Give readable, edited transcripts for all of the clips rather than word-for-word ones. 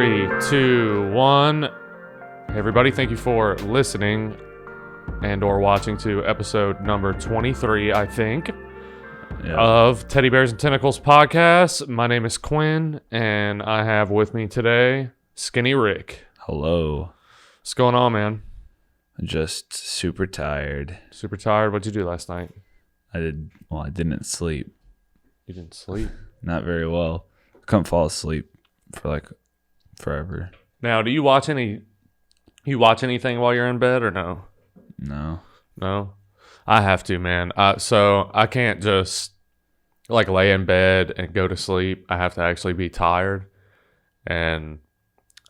3, 2, 1. Hey everybody, thank you for listening and or watching to episode number 23, I think, of Teddybears and Tentacles podcast. My name is Quinn, and I have with me today Skinny Rick. Hello. What's going on, man? Just super tired. Super tired? What'd you do last night? I didn't sleep. You didn't sleep? Not very well. I couldn't fall asleep for like forever. Now, do you watch anything while you're in bed or no? No? I have to, man. So I can't just like lay in bed and go to sleep. I have to actually be tired. And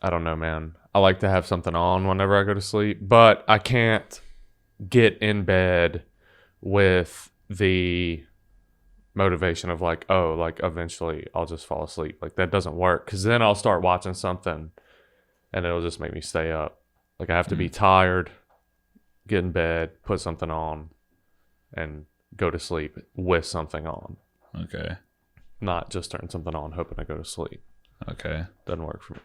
I don't know, man. I like to have something on whenever I go to sleep, but I can't get in bed with the motivation of like, oh, like eventually I'll just fall asleep. Like that doesn't work, because then I'll start watching something and it'll just make me stay up. Like I have to be tired, get in bed, put something on, and go to sleep with something on. Okay. Not just turn something on hoping I go to sleep. Okay. Doesn't work for me.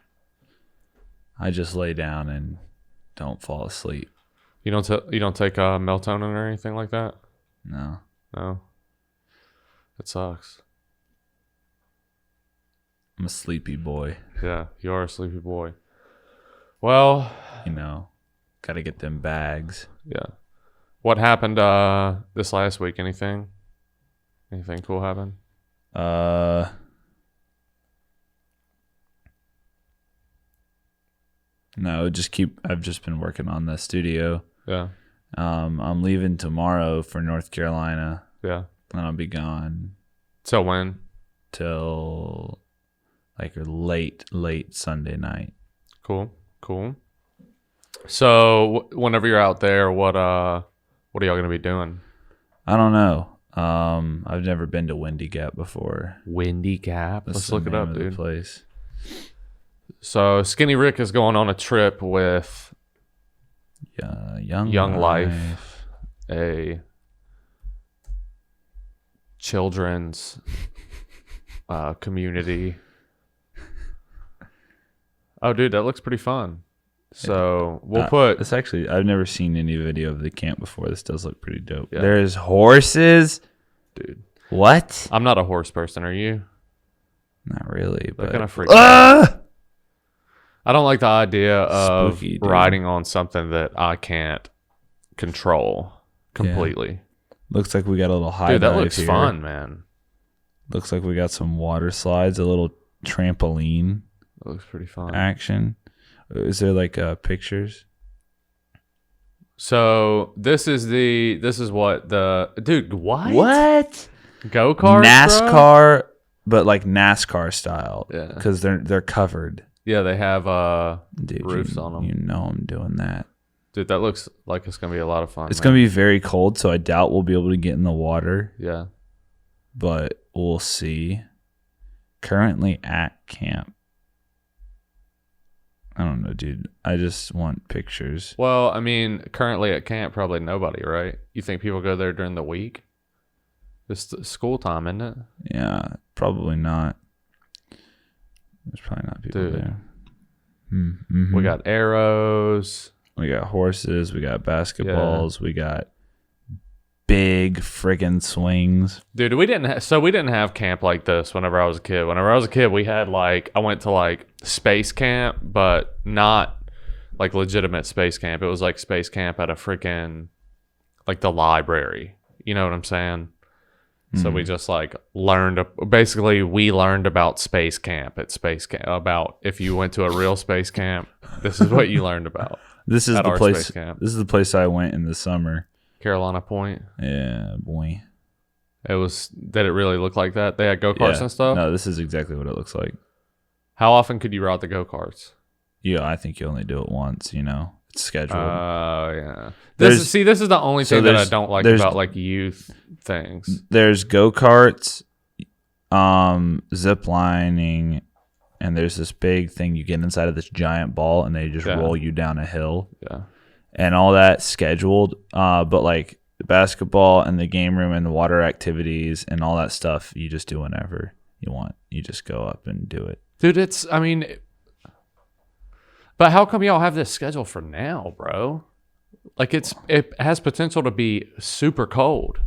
I just lay down and don't fall asleep. You don't take melatonin or anything like that? No. It sucks. I'm a sleepy boy. Yeah, you are a sleepy boy. Well, gotta get them bags. Yeah. What happened this last week? Anything cool happen? No, I've just been working on the studio. Yeah. I'm leaving tomorrow for North Carolina. Yeah. And I'll be gone. Till when? Till like late Sunday night. Cool. So whenever you're out there, what are y'all gonna be doing? I don't know. I've never been to Windy Gap before. Windy Gap? Let's look it up, dude. Place. So Skinny Rick is going on a trip with Young Life, a children's community. Oh, dude, that looks pretty fun. So we'll put... It's actually... I've never seen any video of the camp before. This does look pretty dope. Yeah. There's horses? Dude. What? I'm not a horse person. Are you? Not really, but... They're kind of freaky. I don't like the idea of spooky, riding on something that I can't control completely. Yeah. Looks like we got a little high Dude, that dive looks here. fun, man. Looks like we got some water slides, a little trampoline. That looks pretty fun. Action. Is there like pictures? So this is what the dude. What? Go-kart? NASCAR, but like NASCAR style. Yeah. Because they're covered. Yeah, they have Dude, roofs on them. You know I'm doing that. Dude, that looks like it's gonna be a lot of fun. It's gonna be very cold, so I doubt we'll be able to get in the water. Yeah. But we'll see. Currently at camp. I don't know, dude. I just want pictures. Well, I mean, currently at camp, probably nobody, right? You think people go there during the week? It's school time, isn't it? Yeah, probably not. There's probably not people there. Mm-hmm. We got arrows. We got horses. We got basketballs. Yeah. We got big friggin' swings. Dude, we didn't have camp like this whenever I was a kid. Whenever I was a kid, we had I went to like space camp, but not like legitimate space camp. It was like space camp at a freaking like the library. You know what I'm saying? Mm-hmm. So we just like learned about space camp at space camp, about if you went to a real space camp, this is what you learned about. This is the place. This is the place I went in the summer. Carolina Point. Yeah, boy. Did it really look like that? They had go-karts and stuff? No, this is exactly what it looks like. How often could you ride the go-karts? Yeah, I think you only do it once, It's scheduled. Oh, yeah. This is the only thing that I don't like about like youth things. There's go-karts, zip lining, and there's this big thing you get inside of this giant ball and they just roll you down a hill. Yeah. And all that scheduled, but like the basketball and the game room and the water activities and all that stuff, you just do whenever you want. You just go up and do it. Dude, But how come y'all have this schedule for now, bro? Like it has potential to be super cold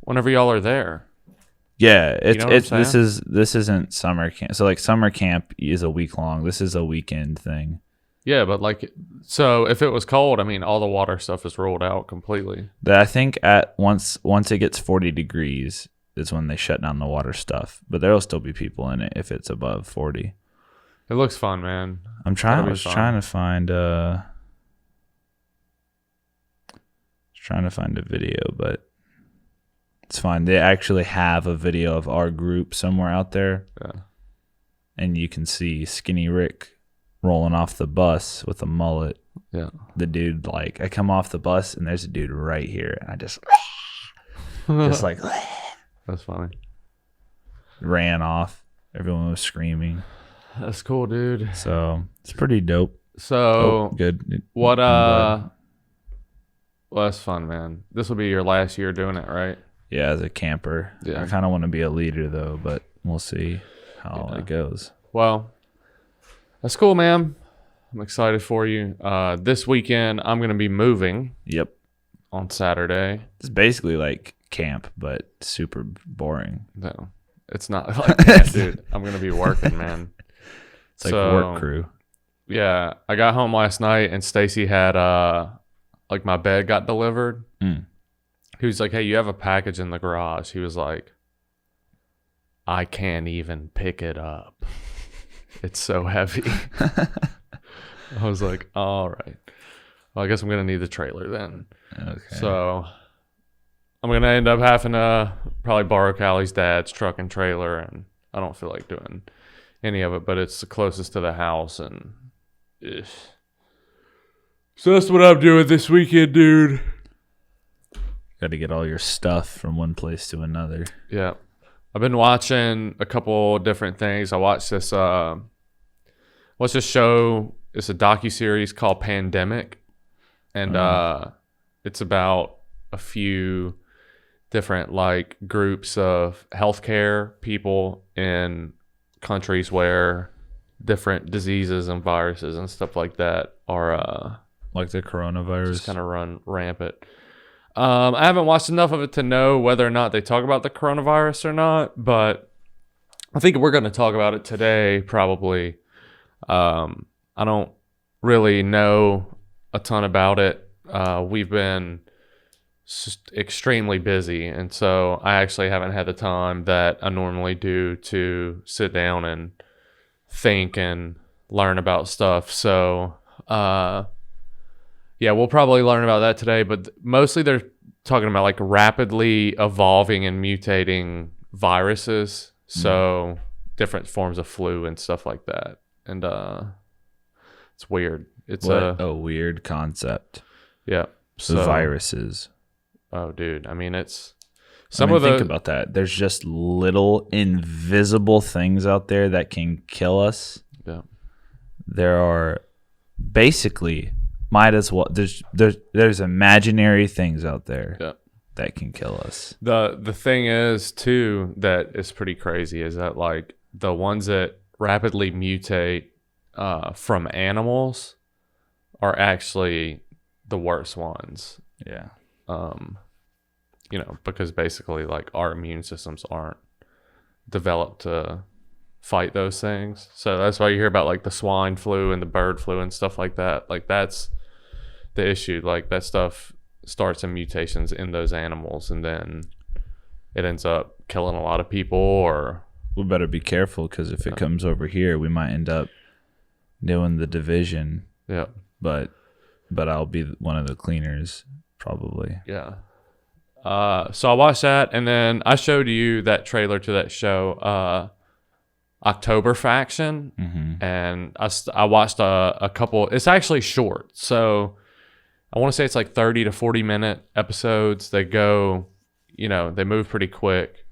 whenever y'all are there. Yeah, this isn't summer camp. So like summer camp is a week long. This is a weekend thing. Yeah, but like, so if it was cold, I mean, all the water stuff is ruled out completely. I think at once it gets 40 degrees is when they shut down the water stuff. But there'll still be people in it if it's above 40. It looks fun, man. I was trying to find a video, but it's fine. They actually have a video of our group somewhere out there. Yeah. And you can see Skinny Rick rolling off the bus with a mullet. Yeah. The dude, like, I come off the bus and there's a dude right here. And I just like, that's funny. Ran off. Everyone was screaming. That's cool, dude. So it's pretty dope. So good. What, well, that's fun, man. This will be your last year doing it, right? Yeah, as a camper. Yeah. I kind of want to be a leader though, but we'll see how it goes. Well, that's cool, man. I'm excited for you. This weekend, I'm going to be moving. Yep. On Saturday. It's basically like camp, but super boring. No, it's not like that, dude. I'm going to be working, man. It's like work crew. Yeah. I got home last night and Stacy had, like my bed got delivered. He was like, hey, you have a package in the garage. He was like, I can't even pick it up. It's so heavy. I was like, all right. Well, I guess I'm going to need the trailer then. Okay. So I'm going to end up having to probably borrow Callie's dad's truck and trailer. And I don't feel like doing any of it, but it's the closest to the house. And so that's what I'm doing this weekend, dude. Got to get all your stuff from one place to another. Yeah. I've been watching a couple different things. I watched this what's this show? It's a docuseries called Pandemic. And it's about a few different like groups of healthcare people in countries where different diseases and viruses and stuff like that are like the coronavirus just kind of run rampant. I haven't watched enough of it to know whether or not they talk about the coronavirus or not, but I think we're going to talk about it today, probably. I don't really know a ton about it. We've been extremely busy, and so I actually haven't had the time that I normally do to sit down and think and learn about stuff. So, yeah, we'll probably learn about that today, but mostly they're talking about like rapidly evolving and mutating viruses. So different forms of flu and stuff like that. And it's weird. It's a weird concept. Yeah. So viruses. Oh, dude. I mean, it's think about that. There's just little invisible things out there that can kill us. Yeah. There are basically might as well there's imaginary things out there that can kill us. The thing is too that is pretty crazy is that like the ones that rapidly mutate from animals are actually the worst ones. Yeah. You know, because basically like our immune systems aren't developed to fight those things. So that's why you hear about like the swine flu and the bird flu and stuff like that. Like that's the issue. Like that stuff starts in mutations in those animals and then it ends up killing a lot of people. Or we better be careful because if it comes over here, we might end up doing the division. Yeah. But I'll be one of the cleaners probably. Yeah. So I watched that and then I showed you that trailer to that show, October Faction. And I watched a couple. It's actually short, so I want to say it's like 30 to 40 minute episodes. They go, you know, they move pretty quick,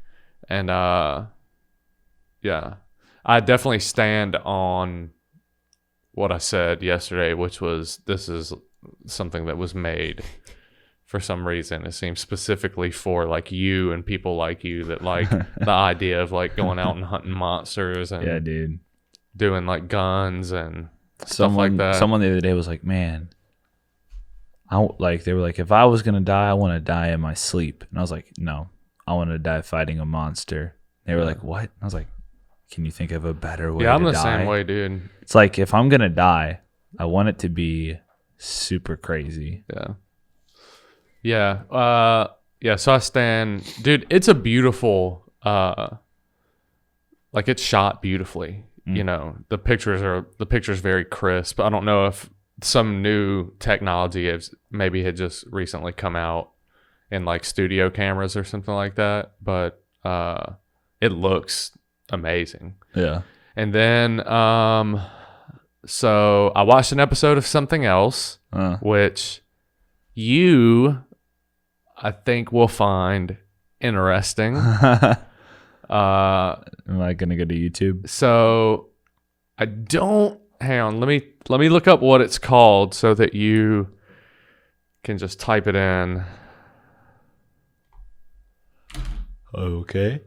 and yeah, I definitely stand on what I said yesterday, which was this is something that was made for some reason. It seems specifically for like you and people like you that like the idea of like going out and hunting monsters and yeah, dude, doing like guns and Someone the other day was like, man, they were like, if I was going to die, I want to die in my sleep. And I was like, no, I want to die fighting a monster. They were like, what? I was like, can you think of a better way to die? Yeah, I'm the same way, dude. It's like, if I'm going to die, I want it to be super crazy. Yeah. So I stand, dude, it's a beautiful, like it's shot beautifully. You know, the picture's very crisp. I don't know if some new technology had just recently come out in like studio cameras or something like that, but it looks amazing. Yeah. And then so I watched an episode of something else, which I think will find interesting. Am I gonna go to YouTube? So I don't. Hang on. Let me look up what it's called so that you can just type it in. Okay.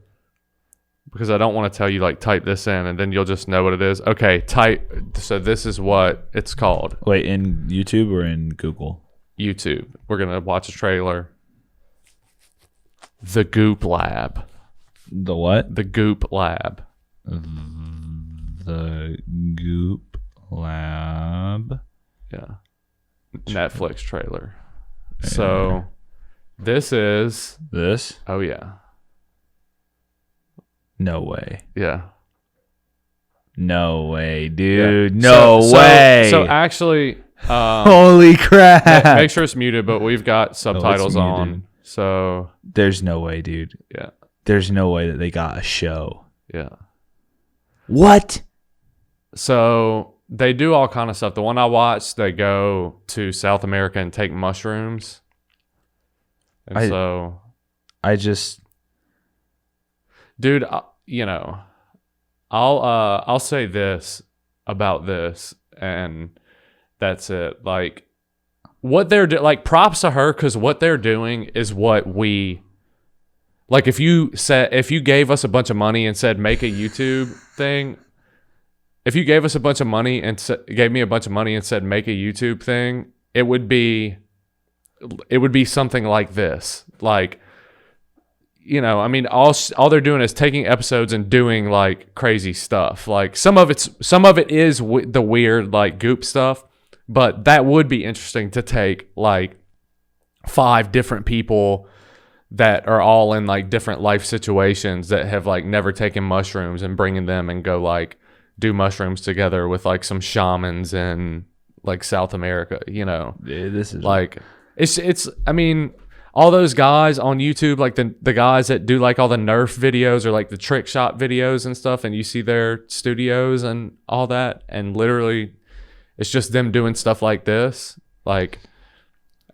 Because I don't want to tell you like type this in and then you'll just know what it is. Okay, type. So this is what it's called. Wait, in YouTube or in Google? YouTube. We're gonna watch a trailer. The Goop Lab. The what? The Goop Lab. The Goop Lab. Yeah. Netflix trailer. So this is this? Oh yeah. No way. Yeah. No way, dude. Yeah. No way. So actually holy crap. Make sure it's muted, but we've got subtitles on. So there's no way, dude. Yeah. There's no way that they got a show. Yeah. What? So they do all kind of stuff. The one I watched, they go to South America and take mushrooms. And dude, you know, I'll say this about this, and that's it. Like what they're like, props to her, because what they're doing is what we like. If you gave us a bunch of money and said make a YouTube thing, if you gave us a bunch of money and gave me a bunch of money and said make a YouTube thing, it would be something like this. Like, you know, I mean, all they're doing is taking episodes and doing like crazy stuff. Like some of it is the weird like Goop stuff, but that would be interesting to take like 5 different people that are all in like different life situations that have like never taken mushrooms and bringing them and go like do mushrooms together with like some shamans in like South America, you know. Yeah, this is like it's I mean, all those guys on YouTube, like the guys that do like all the Nerf videos or like the trick shot videos and stuff, and you see their studios and all that, and literally it's just them doing stuff like this. Like,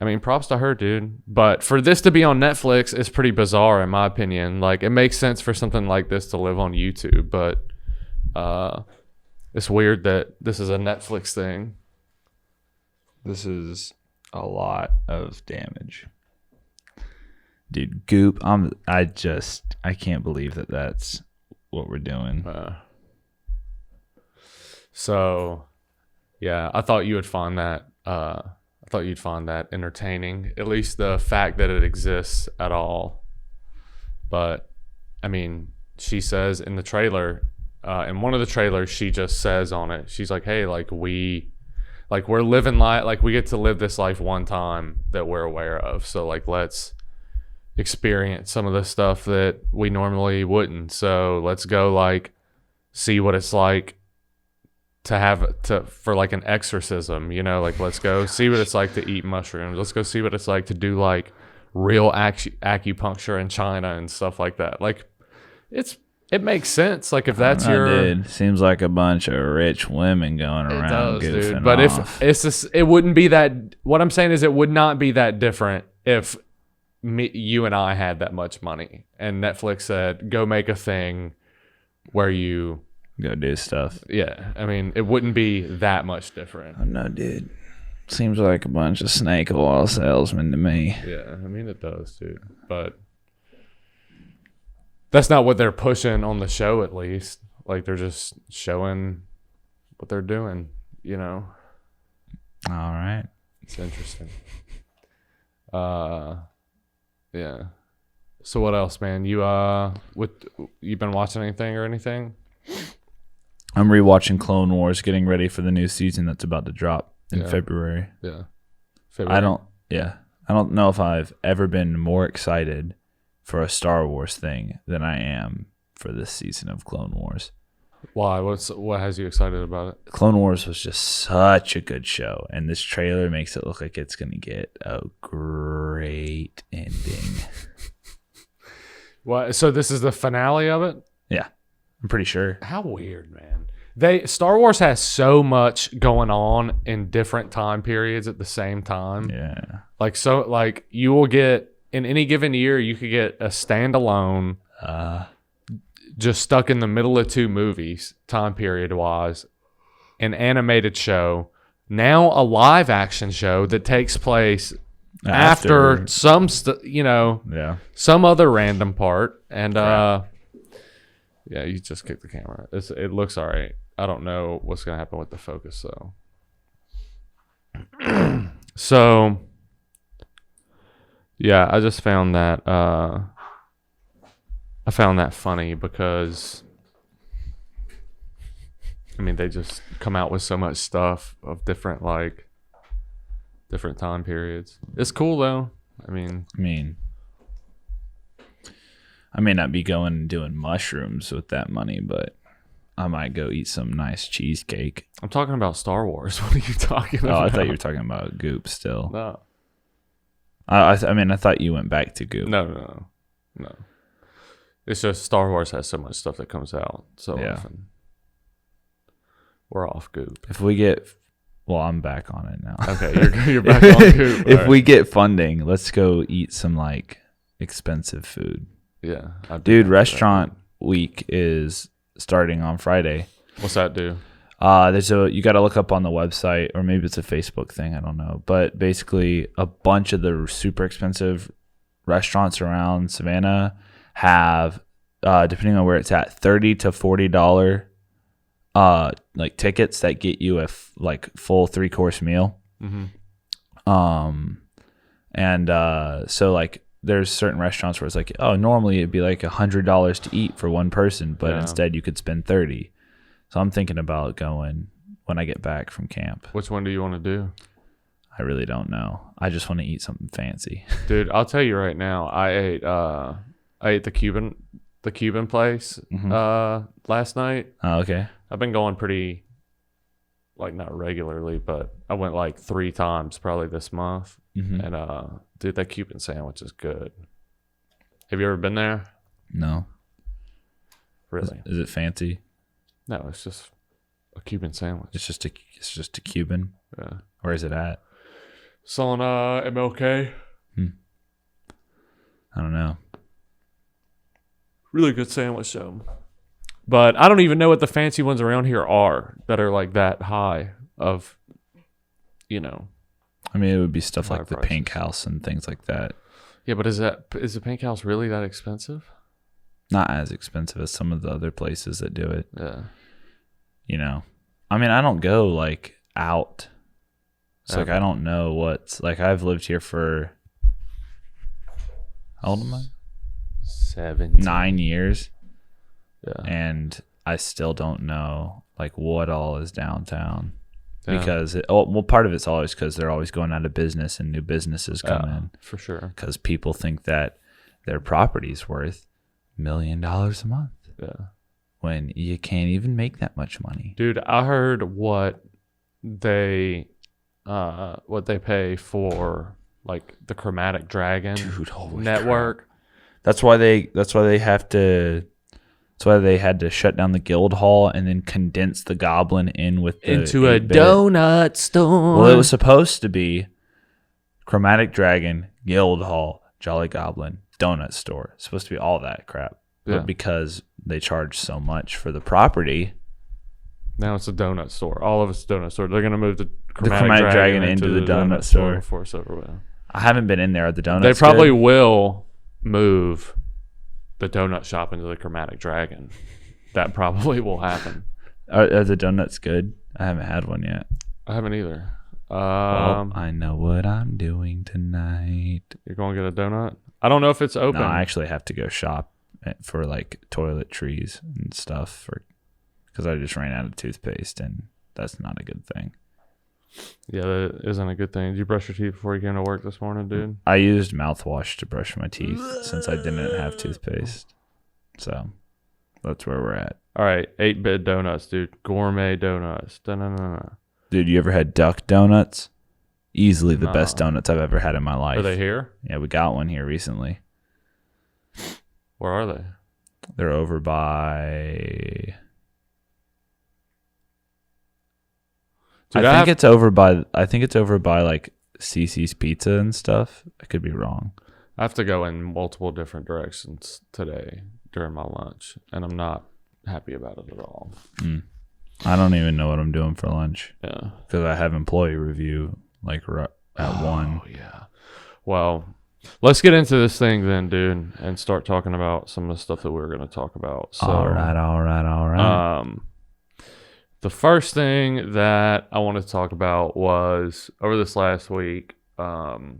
I mean, props to her, dude. But for this to be on Netflix is pretty bizarre in my opinion. Like, it makes sense for something like this to live on YouTube, but it's weird that this is a Netflix thing. This is a lot of damage. Dude, Goop, I can't believe that that's what we're doing. So, yeah, I thought you would find that entertaining, at least the fact that it exists at all. But, I mean, she says in the trailer, in one of the trailers, she just says on it, she's like, hey, like we're living life, like we get to live this life one time that we're aware of. So like, let's experience some of the stuff that we normally wouldn't. So let's go like see what it's like for like an exorcism, you know, like let's go see what it's like to eat mushrooms. Let's go see what it's like to do like real acupuncture in China and stuff like that. Like it makes sense. Like if that's dude, seems like a bunch of rich women going around goofing dude. But off. If it's just, it wouldn't be that. What I'm saying is, it would not be that different if you and I had that much money and Netflix said, "Go make a thing where you go do stuff." Yeah, I mean, it wouldn't be that much different. I know, dude. Seems like a bunch of snake oil salesmen to me. Yeah, I mean it does, dude. But that's not what they're pushing on the show, at least. Like, they're just showing what they're doing, you know. All right. It's interesting. Yeah. So what else, man? You been watching anything or anything? I'm rewatching Clone Wars, getting ready for the new season that's about to drop in February. Yeah. February. I don't know if I've ever been more excited for a Star Wars thing than I am for this season of Clone Wars. Why? What has you excited about it? Clone Wars was just such a good show, and this trailer makes it look like it's going to get a great ending. What? So this is the finale of it? Yeah, I'm pretty sure. How weird, man. Star Wars has so much going on in different time periods at the same time. Yeah. Like you will get in any given year, you could get a standalone, just stuck in the middle of two movies, time period wise, an animated show, now a live action show that takes place after some some other random part, and yeah, you just kick the camera. It looks all right. I don't know what's gonna happen with the focus though. So yeah, I just found that funny because I mean they just come out with so much stuff of different time periods. It's cool though. I mean I may not be going and doing mushrooms with that money, but I might go eat some nice cheesecake. I'm talking about Star Wars. What are you talking about? Oh, I thought you were talking about Goop still. No. I thought you went back to Goop. No. It's just Star Wars has so much stuff that comes out so often. We're off Goop. If we get... Well, I'm back on it now. Okay, you're back on Goop. If we get funding, let's go eat some, expensive food. Yeah. Dude, restaurant week is starting on Friday. What's that do? You got to look up on the website, or maybe it's a Facebook thing. I don't know. But basically, a bunch of the super expensive restaurants around Savannah have, depending on where it's at, $30 to $40 tickets that get you a full 3-course meal. Mm-hmm. So there's certain restaurants where it's normally it'd be $100 to eat for one person, but instead you could spend $30. So I'm thinking about going when I get back from camp. Which one do you want to do? I really don't know. I just want to eat something fancy. Dude, I'll tell you right now. I ate the Cuban place last night. Oh, okay. I've been going pretty not regularly, but I went 3 times probably this month. Mm-hmm. And dude, that Cuban sandwich is good. Have you ever been there? No. Really? Is it fancy? No, it's just a Cuban sandwich. It's just a Cuban. Yeah. Where is it at? It's on MLK. I don't know. Really good sandwich though. But I don't even know what the fancy ones around here are that are that high of, I mean, it would be stuff like the Pink House and things like that. Yeah, but is the Pink House really that expensive? Not as expensive as some of the other places that do it. Yeah. I mean, I don't go out. So I don't know what's I've lived here for, how old am I? 17. 9 years. Yeah. And I still don't know what all is downtown. Yeah. Because part of it's always because they're always going out of business and new businesses come in. For sure. Because people think that their property's worth $1 million a month. Yeah. When you can't even make that much money. Dude, I heard what they pay for the Chromatic Dragon network. Crap. That's why they had to shut down the guild hall and then condense the goblin into a donut store. Well, it was supposed to be Chromatic Dragon, guild hall, Jolly Goblin, donut store. It's supposed to be all that crap. Yeah. But because they charge so much for the property, now it's a donut store. All of it's a donut store. They're gonna move the Chromatic Dragon into the donut store before it's over with. I haven't been in there at the donut. They probably will move the donut shop into the Chromatic Dragon. That probably will happen. Are the donuts good? I haven't had one yet. I haven't either. Well, I know what I'm doing tonight. You're going to get a donut? I don't know if it's open. No, I actually have to go shop for like toiletries and stuff because I just ran out of toothpaste, and that's not a good thing. Yeah, that isn't a good thing. Did you brush your teeth before you came to work this morning, dude? I used mouthwash to brush my teeth since I didn't have toothpaste. So that's where we're at. All right, 8-bit donuts, dude. Gourmet donuts. Da-na-na-na. Dude, you ever had duck donuts? Easily the best donuts I've ever had in my life. Are they here? Yeah, we got one here recently. Where are they? They're over by... Dude, I think it's over by like CC's Pizza and stuff. I could be wrong. I have to go in multiple different directions today during my lunch, and I'm not happy about it at all. I don't even know what I'm doing for lunch. Yeah, because I have employee review like at 1. Oh yeah. Well, let's get into this thing then, dude, and start talking about some of the stuff that we're going to talk about. So, all right. The first thing that I wanted to talk about was over this last week, Kobe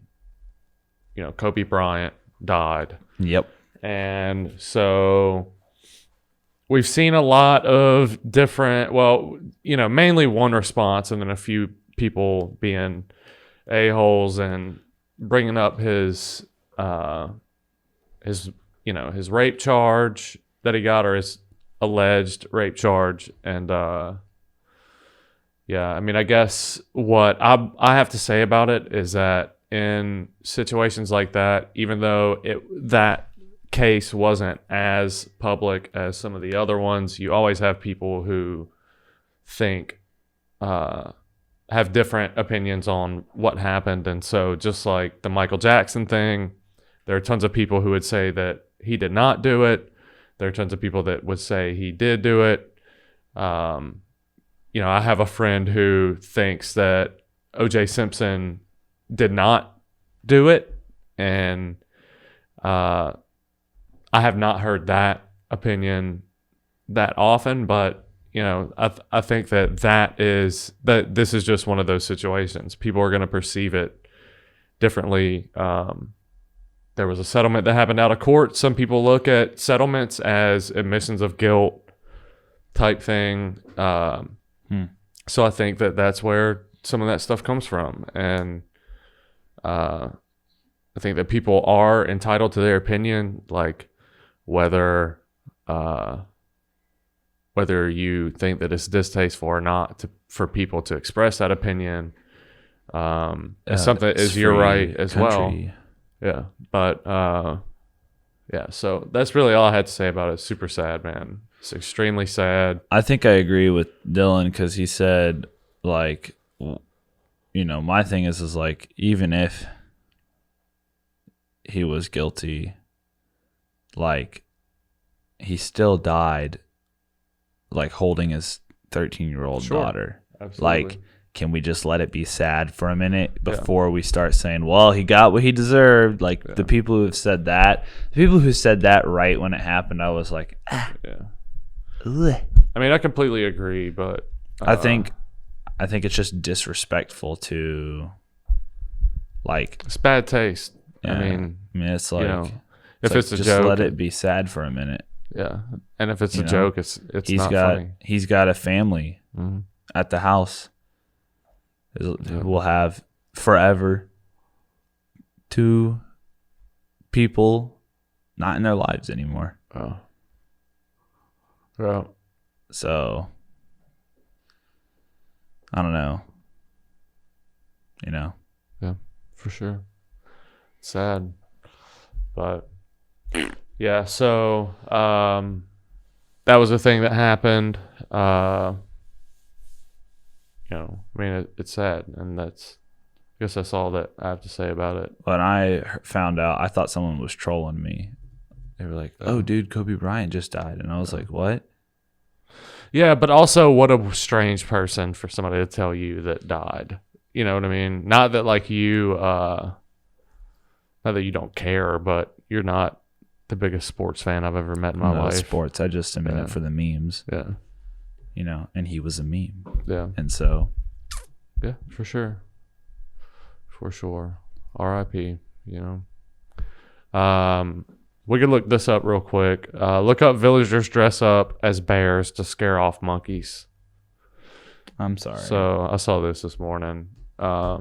Bryant died. Yep. And so we've seen a lot of different, mainly one response and then a few people being a-holes and bringing up his rape charge that he got, or his alleged rape charge. And, I guess what I have to say about it is that in situations like that, even though that case wasn't as public as some of the other ones, you always have people who think have different opinions on what happened. And so just like the Michael Jackson thing, there are tons of people who would say that he did not do it. There are tons of people that would say he did do it. I have a friend who thinks that O.J. Simpson did not do it. And I have not heard that opinion that often, but I think that this is just one of those situations. People are going to perceive it differently. There was a settlement that happened out of court. Some people look at settlements as admissions of guilt type thing. So I think that's where some of that stuff comes from. And I think that people are entitled to their opinion, like whether you think that it's distasteful or not for people to express that opinion. Something is your right as country. Well. Yeah. But so that's really all I had to say about it. It's super sad, man. It's extremely sad. I think I agree with Dylan because he said, like, my thing is like, even if he was guilty, like, he still died, like, holding his 13-year-old daughter. Absolutely. Like, can we just let it be sad for a minute before we start saying, well, he got what he deserved? Like, the people who said that right when it happened, I was like, Ugh. I mean, I completely agree, but I think it's just disrespectful to, like, it's bad taste. Yeah, I mean, it's like, if it's a just joke, let it be sad for a minute. Yeah, and if it's a joke, it's not funny. He's got a family at the house. We'll have forever 2 people not in their lives anymore. Oh. Well, so I don't know. Yeah, for sure. It's sad, but yeah. So that was a thing that happened. It's sad, and I guess that's all that I have to say about it. When I found out, I thought someone was trolling me. They were like, "Oh, dude, Kobe Bryant just died," and I was like, "What?" Yeah, but also, what a strange person for somebody to tell you that died. You know what I mean? Not that not that you don't care, but you're not the biggest sports fan I've ever met in my life. Sports, I just am in it for the memes. Yeah. and he was a meme. Yeah. And so. Yeah, for sure. For sure. R.I.P., we could look this up real quick. Look up villagers dress up as bears to scare off monkeys. I'm sorry. So I saw this morning. All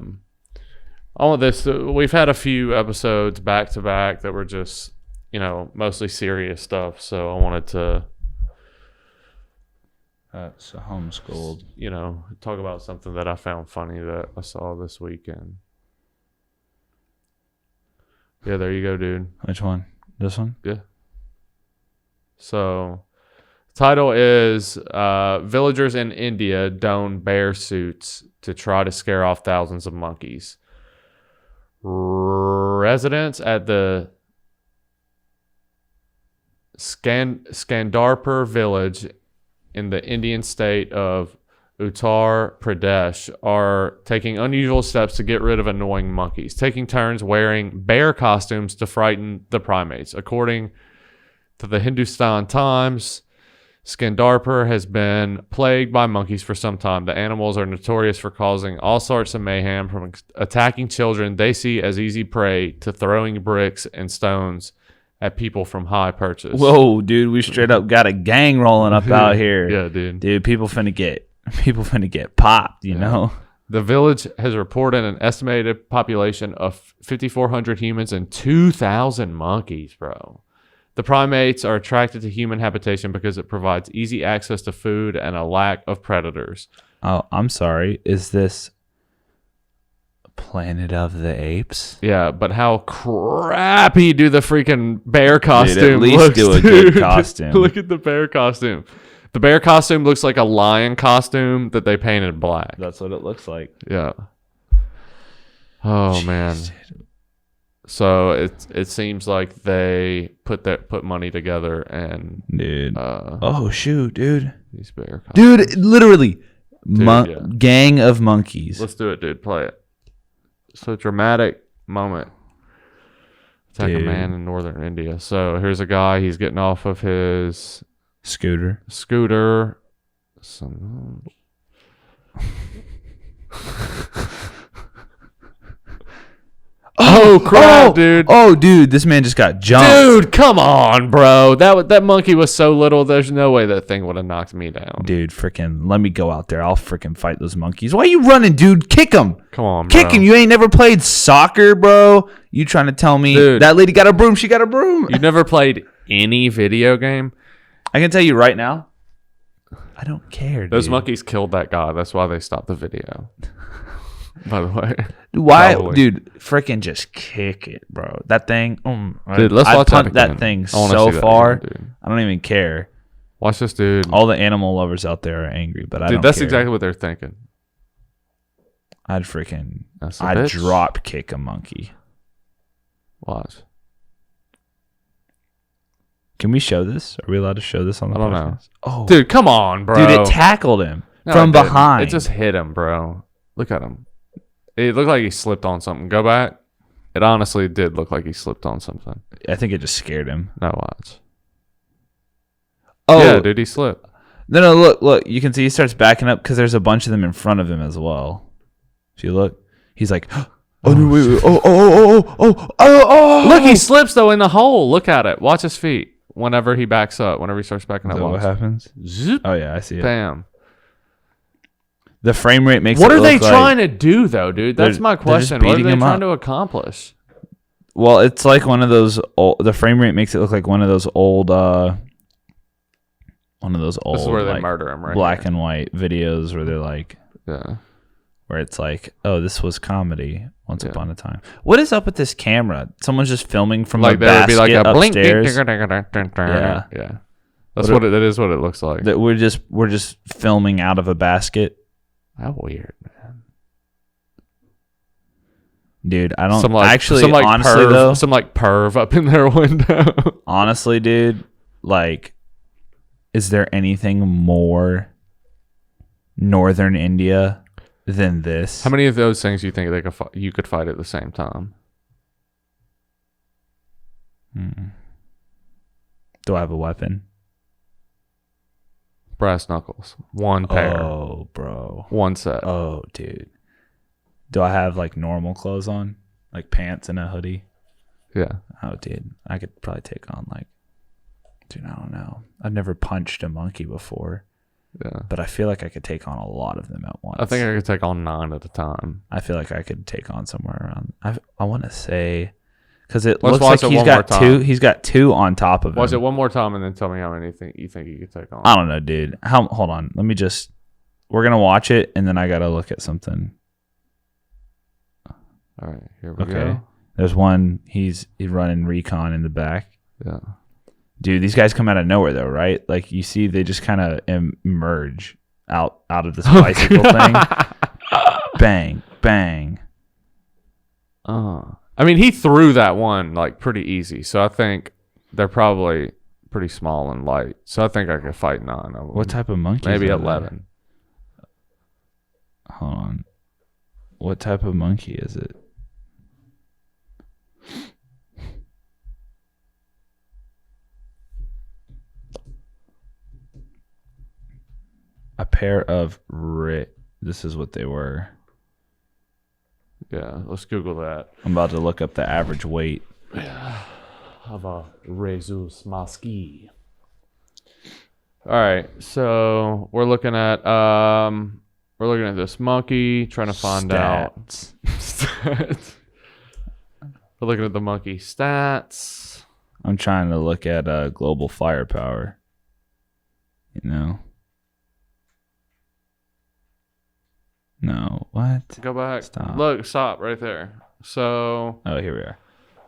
of this, we've had a few episodes back to back that were just, mostly serious stuff. So I wanted to, that's homeschooled. Talk about something that I found funny that I saw this weekend. Yeah, there you go, dude. Which one? This one? Yeah. So, title is Villagers in India don bear suits to try to scare off thousands of monkeys. Residents at the Skandarpur village in the Indian state of Uttar Pradesh are taking unusual steps to get rid of annoying monkeys, taking turns wearing bear costumes to frighten the primates. According to the Hindustan Times, Skandarpur has been plagued by monkeys for some time. The animals are notorious for causing all sorts of mayhem, from attacking children they see as easy prey to throwing bricks and stones at people from high perches. Whoa, dude, we straight up got a gang rolling up out here. Yeah, dude. Dude, people finna get popped, you know? The village has reported an estimated population of 5,400 humans and 2,000 monkeys, bro. The primates are attracted to human habitation because it provides easy access to food and a lack of predators. Oh, I'm sorry. Is this Planet of the Apes? Yeah, but how crappy do the freaking bear costume Dude, at least looks, do a dude. good costume. Look at the bear costume. The bear costume looks like a lion costume that they painted black. That's what it looks like. Yeah. Oh, jeez, man. Dude. So it seems like they put money together and dude. Oh shoot, dude. These bear costumes. Dude, literally, gang of monkeys. Let's do it, dude. Play it. So dramatic moment. Attack a man in northern India. So here's a guy. He's getting off of his scooter. Oh crap, dude! Oh, dude, this man just got jumped. Dude, come on, bro. That monkey was so little. There's no way that thing would have knocked me down. Dude, freaking, let me go out there. I'll freaking fight those monkeys. Why are you running, dude? Kick him. Come on, bro. Kick him. You ain't never played soccer, bro. You trying to tell me that lady got a broom? She got a broom. You never played any video game? I can tell you right now, I don't care. Those monkeys killed that guy. That's why they stopped the video. By the way, why, dude? Freaking just kick it, bro. That thing, dude. Let's watch that thing so far. Again, I don't even care. Watch this, dude. All the animal lovers out there are angry, but I don't that's care. Exactly what they're thinking. I'd drop kick a monkey. Watch. Can we show this? Are we allowed to show this on the podcast? I don't know. Oh, dude, come on, bro. Dude, it tackled him from behind. It just hit him, bro. Look at him. It looked like he slipped on something. Go back. It honestly did look like he slipped on something. I think it just scared him. No, watch. Oh, yeah, dude, he slipped. No, look. You can see he starts backing up because there's a bunch of them in front of him as well. If you look, he's like, wait. Oh. Look, he slips, though, in the hole. Look at it. Watch his feet whenever he backs up, whenever he starts backing up. What happens? Zoop. Oh, yeah, I see it. Bam. The frame rate makes what it are they look trying to do, though, dude? That's my question. What are they trying to accomplish? Well, it's like one of those the frame rate makes it look like one of those old This is where they like, murder him, right? Black here. And white videos where they're like, yeah, where it's like, oh, this was comedy once upon a time. What is up with this camera? Someone's just filming from like a basket be like a upstairs. Yeah. That's what it is. What it looks like. That we're just filming out of a basket. How weird, man. Dude, I don't some like, actually some like honestly perv, though. Some like perv up in their window. Honestly, dude, like, is there anything more northern India than this? How many of those things do you think you could fight at the same time? Do I have a weapon? Brass knuckles. One pair. Oh, bro. One set. Oh, dude. Do I have like normal clothes on? Like pants and a hoodie? Yeah. Oh, dude. I could probably take on like, dude, I don't know. I've never punched a monkey before. Yeah. But I feel like I could take on a lot of them at once. I think I could take on 9 at a time. I feel like I could take on somewhere around. I want to say, because it Let's looks like he's got 2. He's got 2 on top of him. Watch it one more time and then tell me how many you think you could take on. I don't know, dude. Hold on. Let me just. We're gonna watch it and then I gotta look at something. All right, here we go. There's one. He's running recon in the back. Yeah. Dude, these guys come out of nowhere though, right? Like you see, they just kind of emerge out of this bicycle thing. Bang, bang. I mean, he threw that one like pretty easy, so I think they're probably pretty small and light. So I think I could fight 9 of them. What type of monkey? Maybe 11. Hold on. What type of monkey is it? A pair of this is what they were. Yeah, let's Google that. I'm about to look up the average weight. Of a Rhesus Maski. All right, so we're looking at this monkey, trying to find out stats. We're looking at the monkey stats. I'm trying to look at global firepower. You know. No, what? Go back. Stop. Look, stop right there. So, here we are.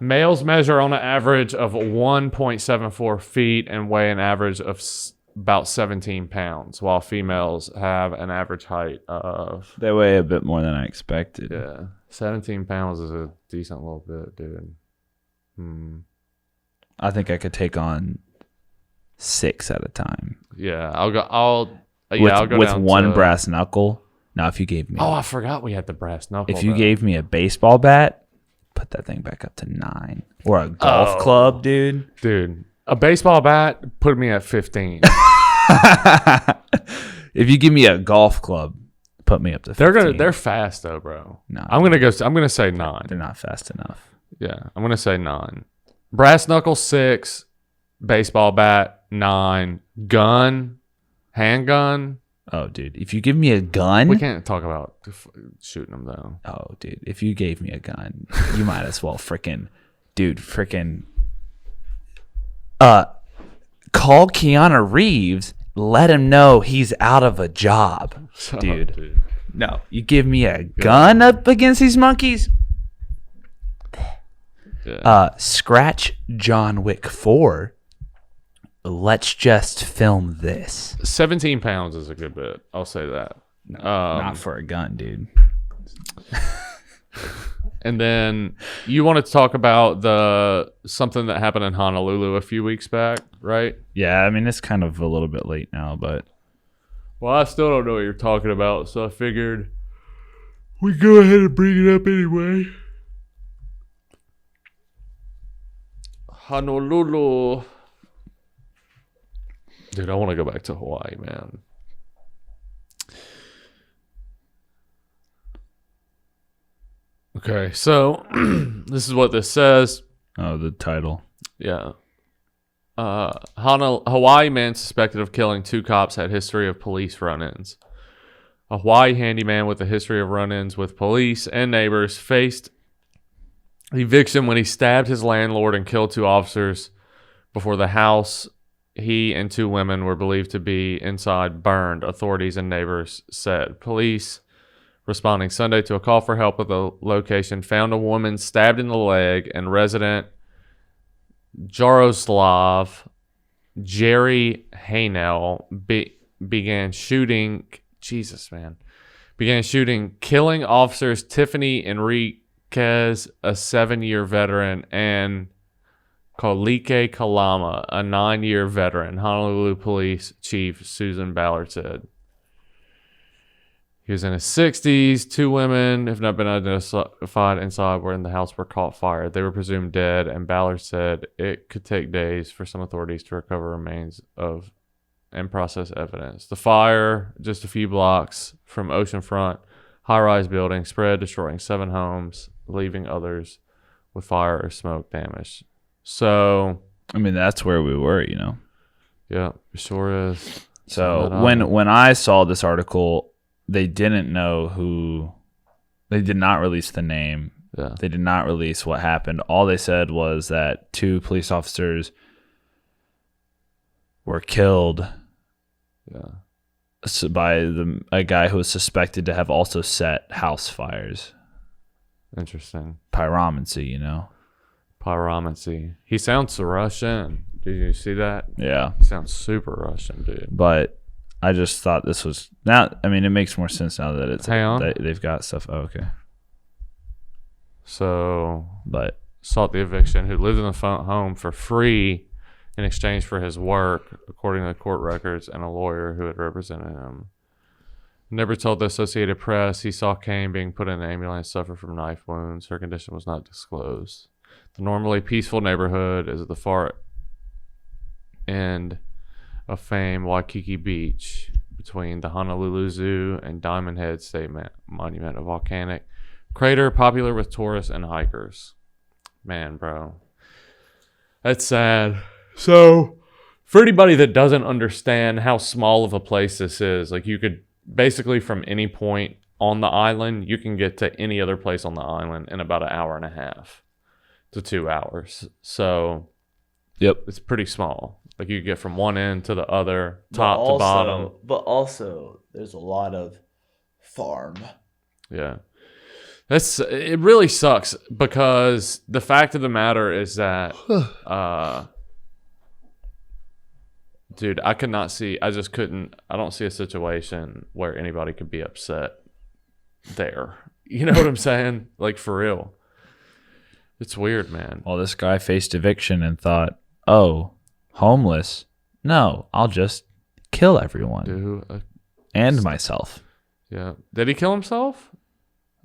Males measure on an average of 1.74 feet and weigh an average of about 17 pounds, while females have an average height of... They weigh a bit more than I expected. Yeah. 17 pounds is a decent little bit, dude. I think I could take on 6 at a time. Yeah, I'll go with down one to... brass knuckle. Now, if you gave me... Oh, I forgot we had the brass knuckle. If you gave me a baseball bat, put that thing back up to 9. Or a golf club, dude. Dude, a baseball bat put me at 15. If you give me a golf club, put me up to 15. They're fast though, bro. No. I'm gonna say 9. They're not fast enough. Yeah, I'm gonna say 9. Brass knuckle 6, baseball bat 9, gun, handgun. Oh, dude. If you give me a gun... We can't talk about shooting them, though. Oh, dude. If you gave me a gun, you might as well freaking... Dude, freaking... Call Keanu Reeves. Let him know he's out of a job. Dude. Oh, dude. No. You give me a gun up against these monkeys? Yeah. Scratch John Wick 4. Let's just film this. 17 pounds is a good bit. I'll say that. No, not for a gun, dude. And then you wanted to talk about something that happened in Honolulu a few weeks back, right? Yeah, I mean, it's kind of a little bit late now, but... Well, I still don't know what you're talking about, so I figured we go ahead and bring it up anyway. Honolulu. Dude, I want to go back to Hawaii, man. Okay, so this is what this says. Oh, the title. Yeah. Hawaii man suspected of killing 2 cops had history of police run-ins. A Hawaii handyman with a history of run-ins with police and neighbors faced eviction when he stabbed his landlord and killed 2 officers before the house he and 2 women were believed to be inside burned, authorities and neighbors said. Police, responding Sunday to a call for help at the location, found a woman stabbed in the leg, and resident Jaroslav Jerry Haynell began shooting, killing officers Tiffany Enriquez, a 7-year veteran, and Kolike Kalama, a 9-year veteran, Honolulu Police Chief Susan Ballard said. He was in his 60s. 2 women have not been identified inside where in the house were caught fire. They were presumed dead, and Ballard said it could take days for some authorities to recover remains of and process evidence. The fire, just a few blocks from oceanfront, high-rise building, spread, destroying 7 homes, leaving others with fire or smoke damage. So, I mean, that's where we were, Yeah, it sure is. So when I saw this article, they didn't know who. They did not release the name. Yeah. They did not release what happened. All they said was that 2 police officers were killed. Yeah. By a guy who was suspected to have also set house fires. Interesting. Pyromancy, Pyromancy. He sounds Russian. Did you see that? Yeah. He sounds super Russian, dude. But I just thought this was now. I mean, it makes more sense now that it's Hang on. that they've got stuff. Oh, okay. So, but sought the eviction, who lived in the home for free in exchange for his work, according to the court records, and a lawyer who had represented him. Never told the Associated Press he saw Kane being put in an ambulance, suffered from knife wounds. Her condition was not disclosed. The normally peaceful neighborhood is at the far end of famed Waikiki Beach, between the Honolulu Zoo and Diamond Head State Monument, a volcanic crater popular with tourists and hikers. Man, bro. That's sad. So, for anybody that doesn't understand how small of a place this is, like, you could basically from any point on the island, you can get to any other place on the island in about an hour and a half to 2 hours. So, yep, it's pretty small. Like, you get from one end to the other, top to bottom. But also, there's a lot of farm. Yeah. It really sucks, because the fact of the matter is that, dude, I don't see a situation where anybody could be upset there. You know what I'm saying? Like, for real. It's weird, man. Well, this guy faced eviction and thought, oh, homeless? No, I'll just kill everyone. And myself. Yeah. Did he kill himself?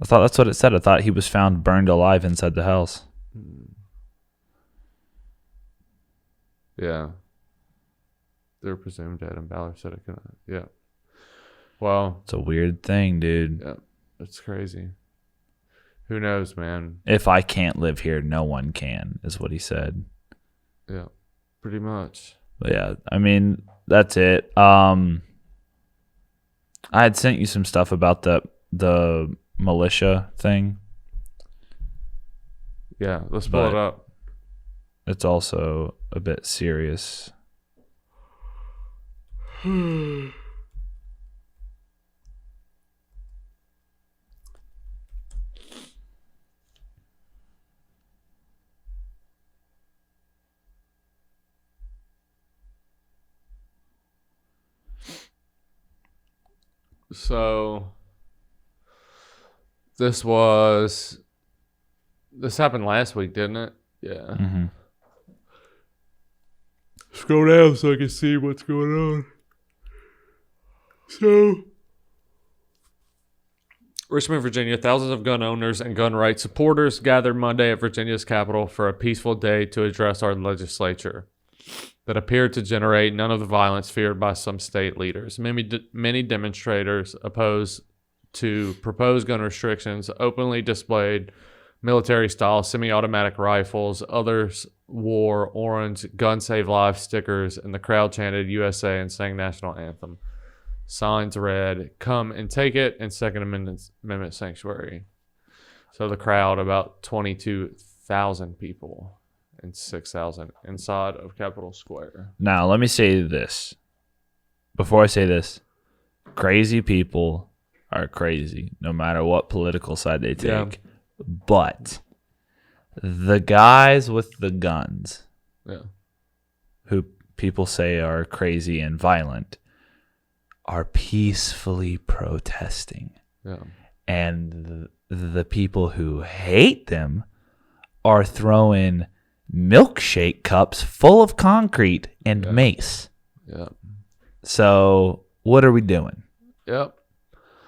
I thought that's what it said. I thought he was found burned alive inside the house. Yeah. They were presumed dead, and Ballard said it couldn't. Yeah. Well. It's a weird thing, dude. Yeah. It's crazy. Who knows, man? If I can't live here, no one can, is what he said. Yeah. Pretty much. But yeah, I mean, that's it. I had sent you some stuff about the militia thing. Yeah, let's pull it up. It's also a bit serious. So this happened last week, didn't it? Yeah. Mm-hmm. Scroll down so I can see what's going on. So, Richmond, Virginia, thousands of gun owners and gun rights supporters gathered Monday at Virginia's Capitol for a peaceful day to address our legislature that appeared to generate none of the violence feared by some state leaders. Many demonstrators opposed to proposed gun restrictions openly displayed military-style semi-automatic rifles. Others wore orange "Gun Save Lives" stickers, and the crowd chanted USA and sang national anthem. Signs read, "Come and take it," and Second Amendment sanctuary. So the crowd, about 22,000 people and 6,000 inside of Capitol Square. Now, let me say this. Before I say this, crazy people are crazy, no matter what political side they take. Yeah. But the guys with the guns, who people say are crazy and violent, are peacefully protesting. Yeah. And the people who hate them are throwing milkshake cups full of concrete and mace. Yeah. So what are we doing? Yep.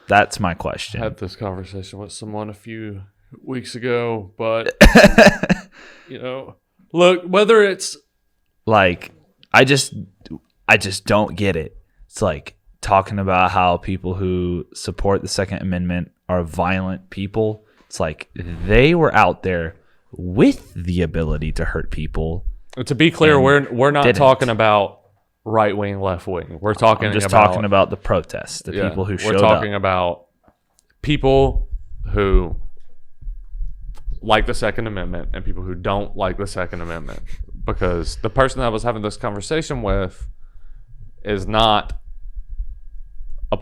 That's my question. I had this conversation with someone a few weeks ago, but look, whether it's like, I just don't get it. It's like talking about how people who support the Second Amendment are violent people. It's like they were out there with the ability to hurt people. To be clear, we're not talking about right wing, left wing. We're talking talking about the protests, the people who showed up. We're talking about people who like the Second Amendment and people who don't like the Second Amendment. Because the person that I was having this conversation with is not a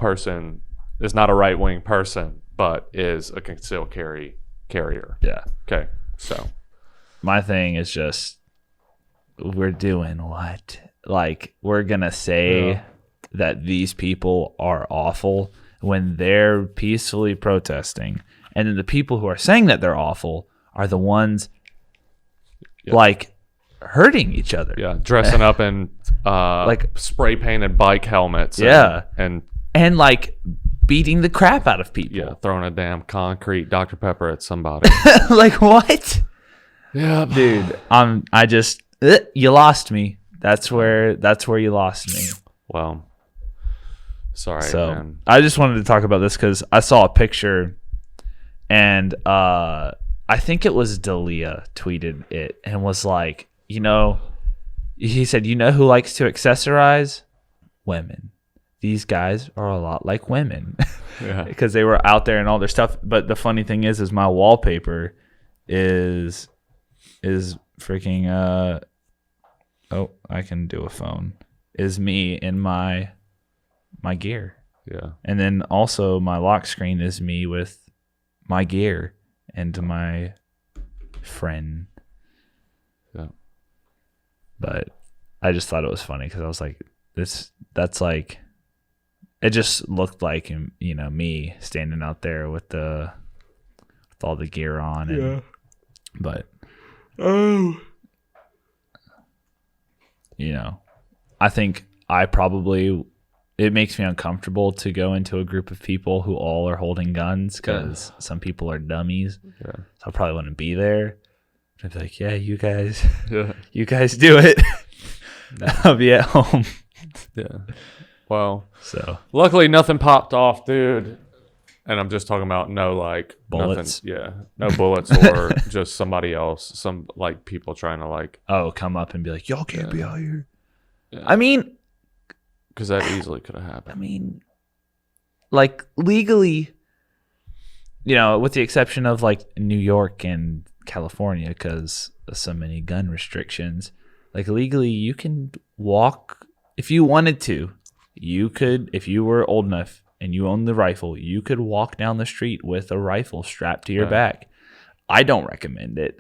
right wing person, but is a concealed carry carrier. Yeah. Okay. So my thing is just, we're doing what? Like, we're going to say that these people are awful when they're peacefully protesting. And then the people who are saying that they're awful are the ones like hurting each other. Yeah. Dressing up in like spray painted bike helmets. And like beating the crap out of people. Yeah. Throwing a damn concrete Dr. Pepper at somebody. Like, what? Yeah. Dude, you lost me. That's where you lost me. Well, sorry, so, man. I just wanted to talk about this because I saw a picture, and I think it was Dalia tweeted it and was like, he said, who likes to accessorize? Women. These guys are a lot like women. Yeah. Because they were out there and all their stuff. But the funny thing is my wallpaper is freaking I can do a phone. Is me in my gear. Yeah. And then also my lock screen is me with my gear and my friend. Yeah. But I just thought it was funny because I was like, that's like, it just looked like, me standing out there with all the gear on. And, but I think it makes me uncomfortable to go into a group of people who all are holding guns because some people are dummies. Yeah. So I probably wouldn't be there. I'd be like, yeah, you guys do it. I'll be at home. Yeah. Well, so luckily nothing popped off, dude. And I'm just talking about no bullets. Nothing, yeah, no bullets or just somebody else, some like people trying to come up and be like, y'all can't be out here. Yeah. I mean, because that easily could have happened. I mean, like legally, with the exception of like New York and California, because of so many gun restrictions, like legally you can walk if you wanted to. You could, if you were old enough and you owned the rifle, you could walk down the street with a rifle strapped to your back. I don't recommend it.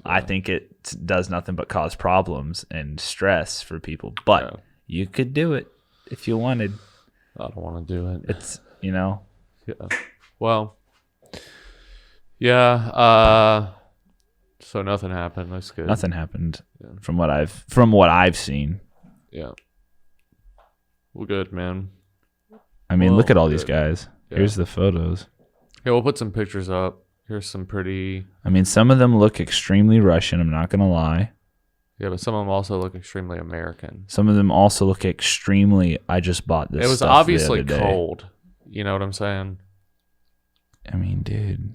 I think it does nothing but cause problems and stress for people. But you could do it if you wanted. I don't want to do it. It's, Yeah. Well, yeah. So nothing happened. That's good. Nothing happened from what I've seen. Yeah. Well, good, man. I mean, look at all these guys. Yeah. Here's the photos. Yeah, we'll put some pictures up. Here's some pretty... I mean, some of them look extremely Russian, I'm not going to lie. Yeah, but some of them also look extremely American. Some of them also look extremely, I just bought this. It was obviously cold. You know what I'm saying? I mean, dude.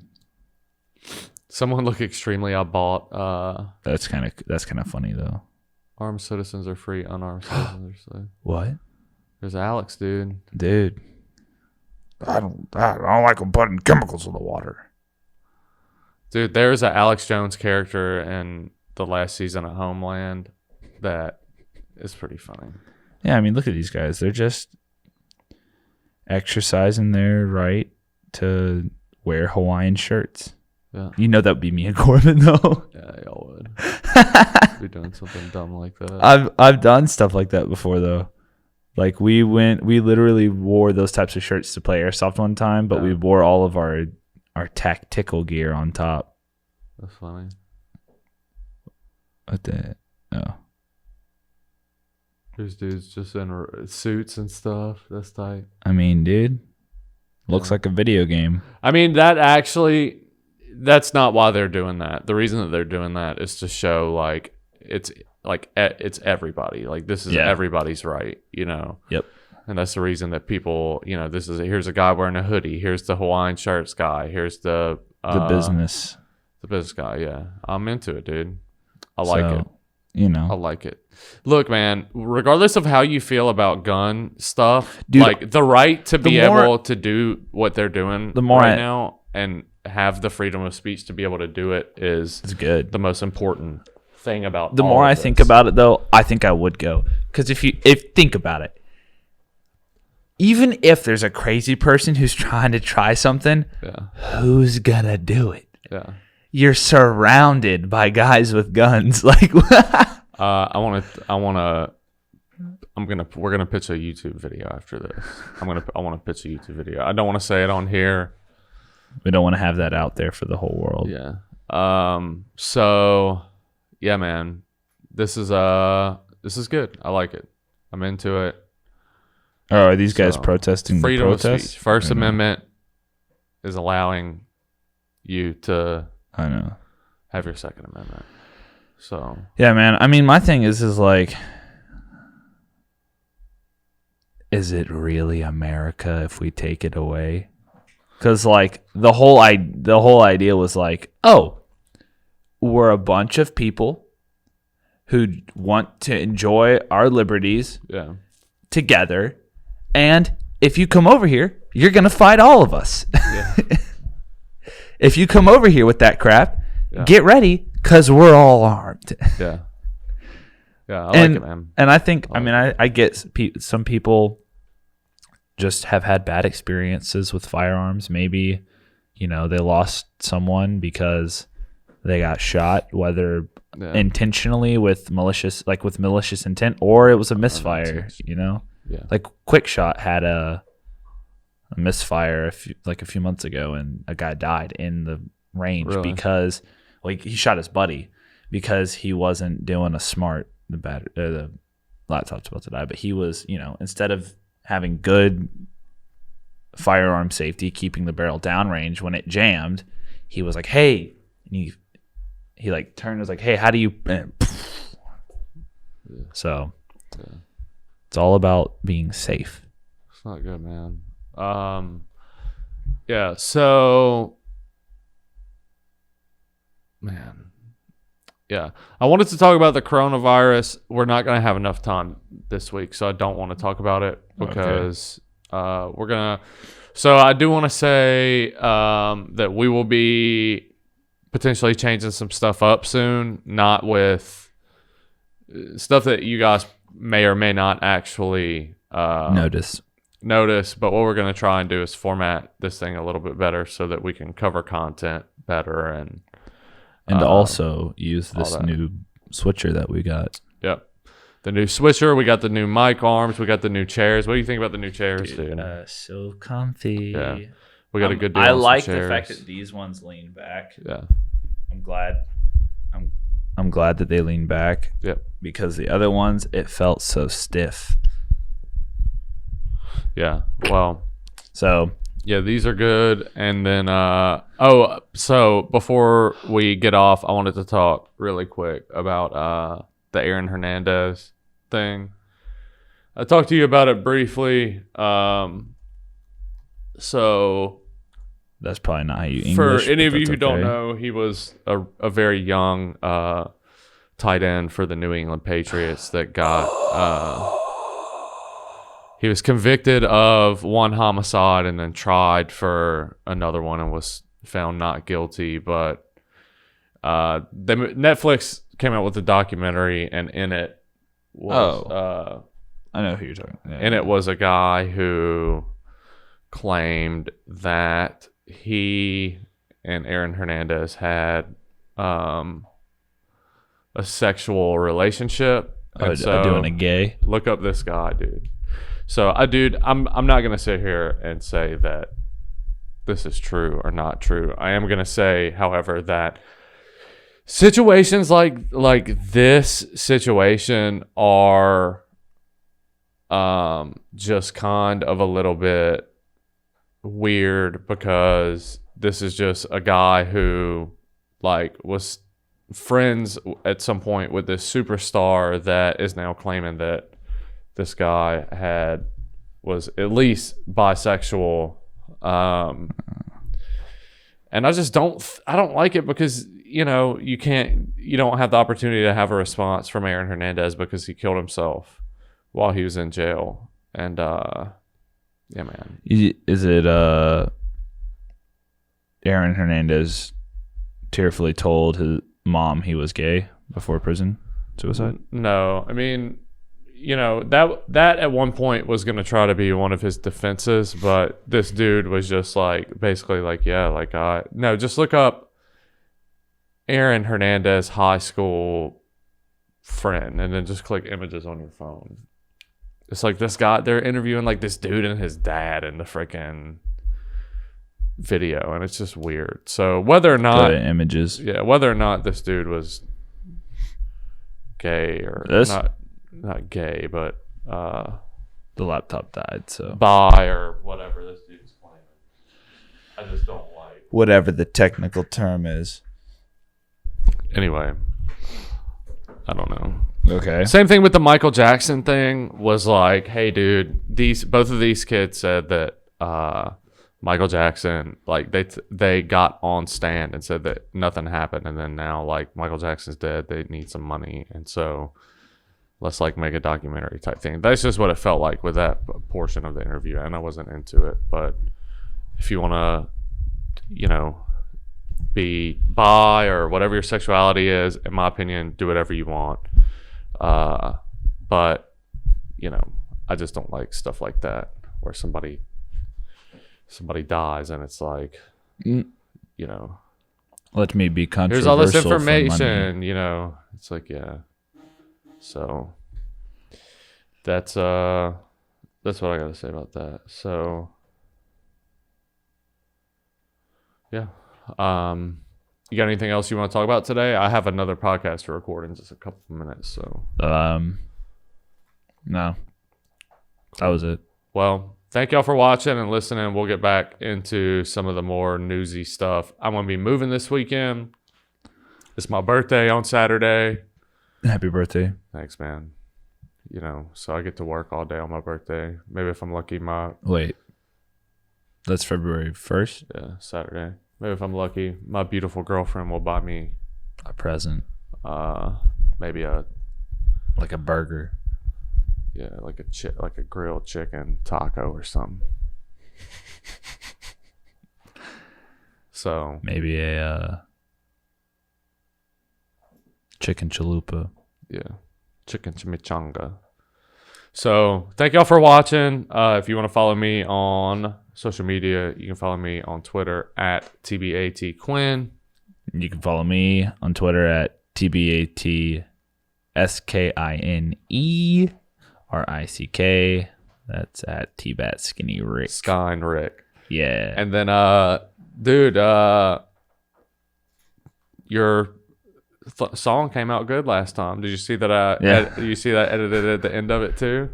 Someone looked extremely, I bought... That's kind of funny, though. Armed citizens are free, unarmed citizens are slave. What? There's Alex, dude. Dude. I don't like them putting chemicals in the water. Dude, there's an Alex Jones character in the last season of Homeland that is pretty funny. Yeah, I mean, look at these guys. They're just exercising their right to wear Hawaiian shirts. Yeah. That would be me and Corbin, though. Yeah, y'all would. Be doing something dumb like that. I've done stuff like that before, though. Like we literally wore those types of shirts to play airsoft one time, but we wore all of our tactical gear on top. That's funny. What the? Oh. There's dudes just in suits and stuff. That's tight. I mean, dude, looks like a video game. I mean, that's not why they're doing that. The reason that they're doing that is to show like it's it's everybody. Like this is everybody's right, you know. Yep. And that's the reason that people, you know, here's a guy wearing a hoodie. Here's the Hawaiian shirts guy. Here's the business guy. Yeah, I'm into it, dude. I like it. You know, I like it. Look, man, regardless of how you feel about gun stuff, dude, like the right to be able to do what they're doing now and have the freedom of speech to be able to do it is good. The most important thing about the more I think about it, though, I think I would go. Because if think about it, even if there's a crazy person who's trying to try something, who's gonna do it? Yeah. You're surrounded by guys with guns. Like, we're gonna pitch a YouTube video after this. I want to pitch a YouTube video. I don't want to say it on here. We don't want to have that out there for the whole world. Yeah. So, yeah, man, this is good. I like it. I'm into it. Oh, are these guys protesting freedom the protest? Of speech. First Amendment is allowing you to have your Second Amendment. So yeah, man. I mean, my thing is like, is it really America if we take it away? Because like the whole idea was like, oh, we're a bunch of people who want to enjoy our liberties together, and if you come over here, you're gonna fight all of us. Yeah. If you come over here with that crap, get ready, because we're all armed. Yeah. Yeah, I like it, man. And I think, I get some people just have had bad experiences with firearms. Maybe, you know, they lost someone because they got shot, whether intentionally with malicious intent, or it was a misfire, you know? Yeah. Like Quick Shot had a misfire a few months ago, and a guy died in the range because he shot his buddy because he wasn't doing a smart. The laptop's about to die, but he was, you know, instead of having good firearm safety, keeping the barrel downrange, when it jammed, he was like, "Hey," and he like turned and was like, "Hey, how do you?" So it's all about being safe. It's not good, man. Yeah, so man. Yeah. I wanted to talk about the coronavirus. We're not going to have enough time this week, so I don't want to talk about it because we're going to. So I do want to say that we will be potentially changing some stuff up soon, not with stuff that you guys may or may not actually notice, but what we're going to try and do is format this thing a little bit better so that we can cover content better and also use this new switcher that we got. Yep. The new switcher. We got the new mic arms. We got the new chairs. What do you think about the new chairs, dude? So comfy. Yeah. We got a good deal I on like some chairs. The fact that these ones lean back. Yeah. I'm glad that they lean back. Yep. Because the other ones, it felt so stiff. Yeah. Well. So. Yeah, these are good. And then, so before we get off, I wanted to talk really quick about the Aaron Hernandez thing. I talked to you about it briefly. So that's probably not how you English. For any of you who don't know, he was a very young tight end for the New England Patriots that got... he was convicted of one homicide and then tried for another one and was found not guilty. But Netflix came out with a documentary, and in it was I know who you're talking about. And it was a guy who claimed that he and Aaron Hernandez had a sexual relationship. Doing a gay? Look up this guy, dude. So, I'm not going to sit here and say that this is true or not true. I am going to say, however, that situations like this situation are just kind of a little bit weird, because this is just a guy who was friends at some point with this superstar that is now claiming that this guy was at least bisexual. And I just don't like it because, you don't have the opportunity to have a response from Aaron Hernandez because he killed himself while he was in jail. And, yeah, man. Is it Aaron Hernandez tearfully told his mom he was gay before prison suicide? No. I mean, that at one point was going to try to be one of his defenses, but this dude was just basically no, just look up Aaron Hernandez high school friend and then just click images on your phone. It's like this guy, they're interviewing this dude and his dad in the freaking video, and it's just weird. So whether or not this dude was gay or not gay, but the laptop died, so bi or whatever this dude's claiming, I just don't like whatever the technical term is. Anyway, I don't know. Okay. Same thing with the Michael Jackson thing was hey, dude, both of these kids said that Michael Jackson, they got on stand and said that nothing happened, and then now Michael Jackson's dead, they need some money, and so let's make a documentary type thing. That's just what it felt like with that portion of the interview, and I wasn't into it. But if you want to, be bi or whatever your sexuality is, in my opinion, do whatever you want. But I just don't like stuff like that where somebody dies and it's let me be controversial. Here's all this information, it's yeah. So that's what I gotta say about that. So yeah. You got anything else you want to talk about today? I have another podcast to record in just a couple of minutes. So no, that was it. Well, thank y'all for watching and listening. We'll get back into some of the more newsy stuff. I'm gonna be moving this weekend. It's my birthday on Saturday. Happy birthday. Thanks, man. So I get to work all day on my birthday. Maybe if I'm lucky, Wait. That's February 1st? Yeah, Saturday. Maybe if I'm lucky, my beautiful girlfriend will buy me a present. Maybe a burger. Yeah, like a grilled chicken taco or something. So maybe a chicken chalupa. Yeah, chicken chimichanga. So thank y'all for watching. If you want to follow me on social media, you can follow me on Twitter at TBATQuinn. You can follow me on Twitter at TBATSKINE That's at Tbat Skinny Rick. Sky and Rick. Yeah. And then, dude, your song came out good last time. Did you see that? You see that edited at the end of it too?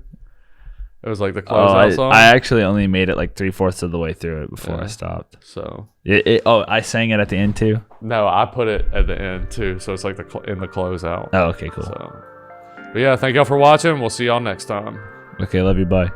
It was like the closeout song. I actually only made it 3/4 of the way through it before I stopped. So I sang it at the end too. No, I put it at the end too. So it's in the closeout. Oh, okay, cool. So, but yeah, thank y'all for watching. We'll see y'all next time. Okay, love you. Bye.